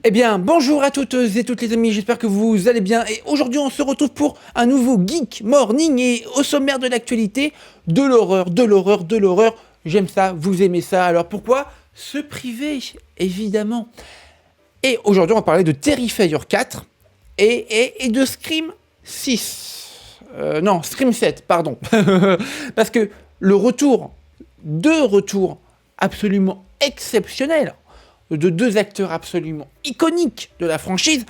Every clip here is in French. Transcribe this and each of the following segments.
Eh bien, bonjour à toutes et toutes les amis, j'espère que vous allez bien. Et aujourd'hui, on se retrouve pour un nouveau Geek Morning. Et au sommaire de l'actualité, de l'horreur, de l'horreur, de l'horreur. J'aime ça, vous aimez ça. Alors pourquoi se priver, évidemment. Et aujourd'hui, on va parler de Terrifier 4 et de Scream 6. Non, Scream 7, pardon. Parce que deux retours absolument exceptionnels de deux acteurs absolument iconiques de la franchise,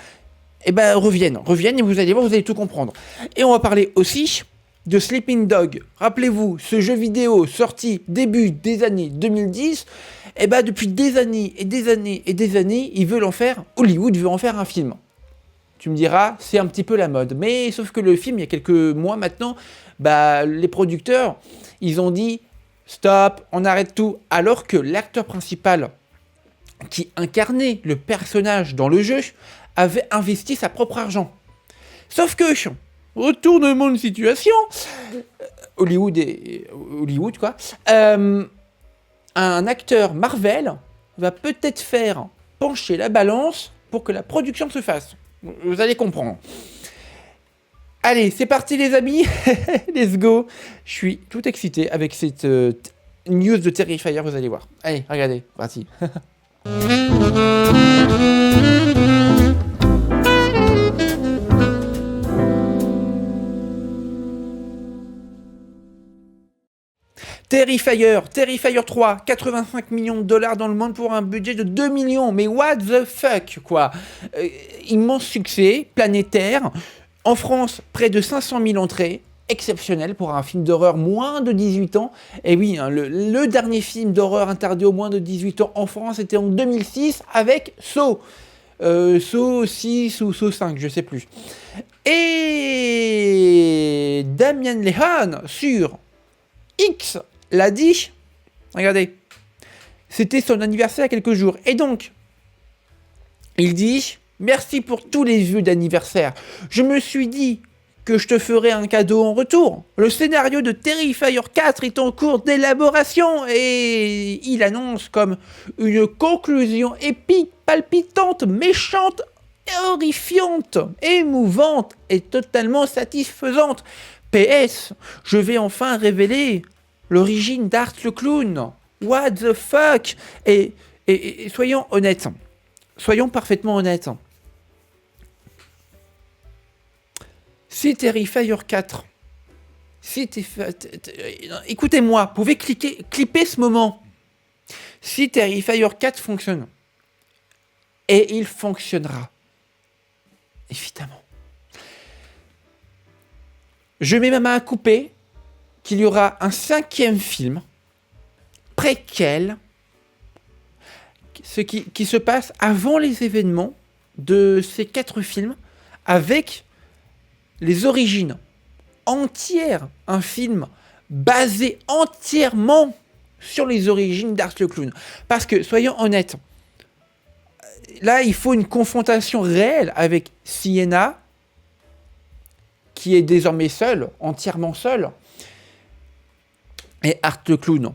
reviennent et vous allez voir, vous allez tout comprendre. Et on va parler aussi de Sleeping Dog. Rappelez-vous, ce jeu vidéo sorti début des années 2010, depuis des années et des années et des années, Hollywood veut en faire un film. Tu me diras, c'est un petit peu la mode. Mais sauf que le film, il y a quelques mois maintenant, les producteurs, ils ont dit, stop, on arrête tout. Alors que l'acteur principal qui incarnait le personnage dans le jeu, avait investi sa propre argent. Sauf que, retournement de situation, Hollywood quoi, un acteur Marvel va peut-être faire pencher la balance pour que la production se fasse. Vous allez comprendre. Allez, c'est parti les amis, let's go. Je suis tout excité avec cette news de Terrifier, vous allez voir. Allez, regardez, parti. Terrifier 3, 85 millions de dollars dans le monde pour un budget de 2 millions. Mais what the fuck, quoi. Immense succès planétaire. En France, près de 500 000 entrées. Exceptionnel pour un film d'horreur moins de 18 ans. Et oui, le dernier film d'horreur interdit aux moins de 18 ans en France était en 2006 avec Saw. Saw 6 ou Saw 5, je sais plus. Et Damien Lehan sur X l'a dit. Regardez. C'était son anniversaire il y a quelques jours. Et donc, il dit, merci pour tous les vœux d'anniversaire. Je me suis dit que je te ferai un cadeau en retour. Le scénario de Terrifier 4 est en cours d'élaboration et il annonce comme une conclusion épique, palpitante, méchante, horrifiante, émouvante et totalement satisfaisante. PS, je vais enfin révéler l'origine d'Art le Clown. What the fuck? Et soyons honnêtes. Soyons parfaitement honnêtes. Si Terrifier 4, écoutez-moi, vous pouvez clipper ce moment. Si Terrifier 4 fonctionne, et il fonctionnera, évidemment, je mets ma main à couper qu'il y aura un 5e film, préquel, qui se passe avant les événements de ces 4 films, avec les origines entières, un film basé entièrement sur les origines d'Art le Clown. Parce que, soyons honnêtes, là, il faut une confrontation réelle avec Sienna, qui est désormais seule, entièrement seule, et Art le Clown.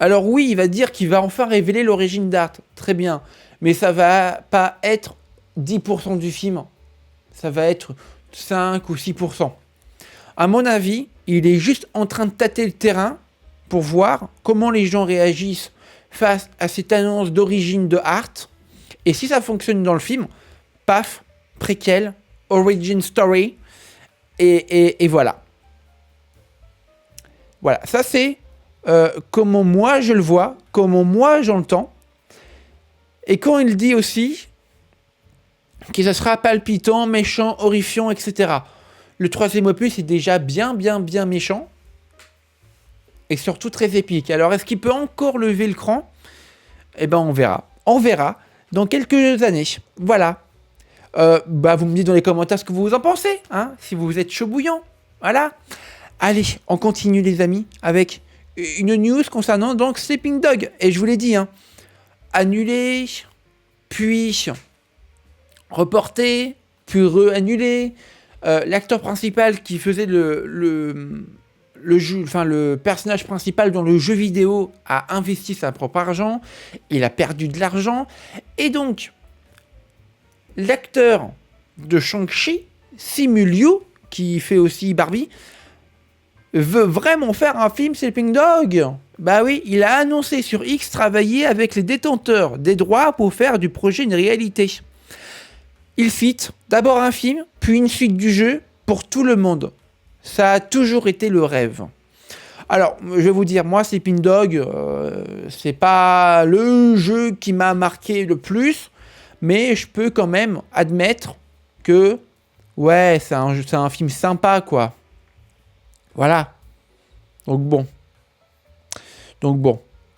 Alors oui, il va dire qu'il va enfin révéler l'origine d'Art, très bien, mais ça va pas être 10% du film, ça va être 5 ou 6%. À mon avis, il est juste en train de tâter le terrain pour voir comment les gens réagissent face à cette annonce d'origine de Art. Et si ça fonctionne dans le film, paf, préquel, origin story, et voilà. Voilà, ça c'est comment moi je le vois, comment moi j'entends. Et quand il dit aussi que ça sera palpitant, méchant, horrifiant, etc. Le 3e opus est déjà bien méchant. Et surtout très épique. Alors, est-ce qu'il peut encore lever le cran ? On verra. On verra dans quelques années. Voilà. Vous me dites dans les commentaires ce que vous en pensez, hein, si vous êtes chaud bouillant. Voilà. Allez, on continue les amis, avec une news concernant donc Sleeping Dog. Et je vous l'ai dit, hein, annulé, puis reporté, puis re-annulé. L'acteur principal qui faisait le personnage principal dans le jeu vidéo a investi sa propre argent, il a perdu de l'argent, et donc l'acteur de Shang-Chi, Simu Liu, qui fait aussi Barbie, veut vraiment faire un film Sleeping Dog. Bah oui, il a annoncé sur X travailler avec les détenteurs des droits pour faire du projet une réalité. Il cite d'abord un film, puis une suite du jeu pour tout le monde. Ça a toujours été le rêve. Alors, je vais vous dire, moi, Sleeping Dog, c'est pas le jeu qui m'a marqué le plus, mais je peux quand même admettre que, ouais, c'est un film sympa, quoi. Voilà. Donc bon.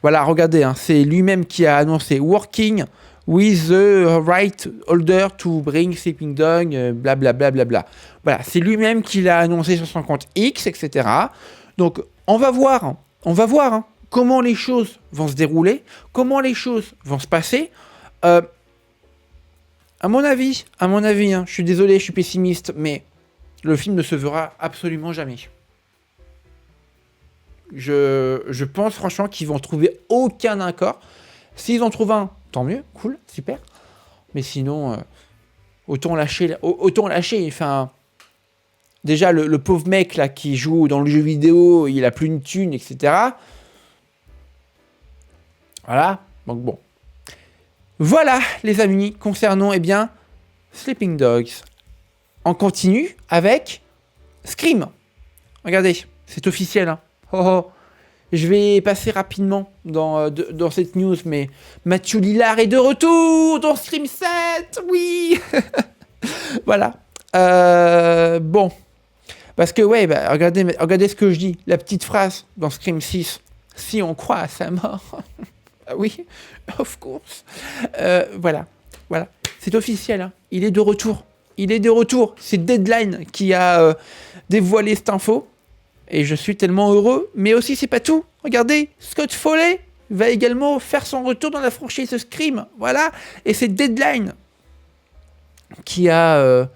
Voilà, regardez, hein, c'est lui-même qui a annoncé Working with the right holder to bring Sleeping Dog, blablabla. Voilà, c'est lui-même qui l'a annoncé sur son compte X, etc. Donc, on va voir hein, comment les choses vont se dérouler, comment les choses vont se passer. À mon avis, hein, je suis désolé, je suis pessimiste, mais le film ne se verra absolument jamais. Je pense franchement qu'ils vont trouver aucun accord. S'ils en trouvent un, tant mieux, cool, super. Mais sinon, autant lâcher. Enfin, déjà, le pauvre mec là qui joue dans le jeu vidéo, il a plus une thune, etc. Voilà, donc bon. Voilà, les amis, concernant, Sleeping Dogs. On continue avec Scream. Regardez, c'est officiel, hein. Oh. Je vais passer rapidement dans cette news, mais Matthew Lillard est de retour dans Scream 7, oui. Voilà. Bon. Parce que, ouais, regardez ce que je dis. La petite phrase dans Scream 6. Si on croit à sa mort. Oui, of course. Voilà. C'est officiel, hein. Il est de retour. C'est Deadline qui a dévoilé cette info. Et je suis tellement heureux. Mais aussi, c'est pas tout. Regardez, Scott Foley va également faire son retour dans la franchise Scream. Voilà. Et c'est Deadline qui a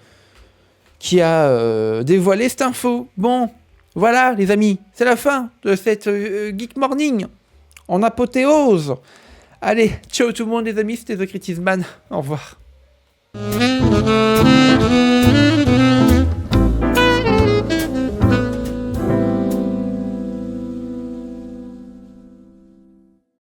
dévoilé cette info. Bon, voilà, les amis. C'est la fin de cette Geek Morning en apothéose. Allez, ciao tout le monde, les amis. C'était The Critisman. Au revoir.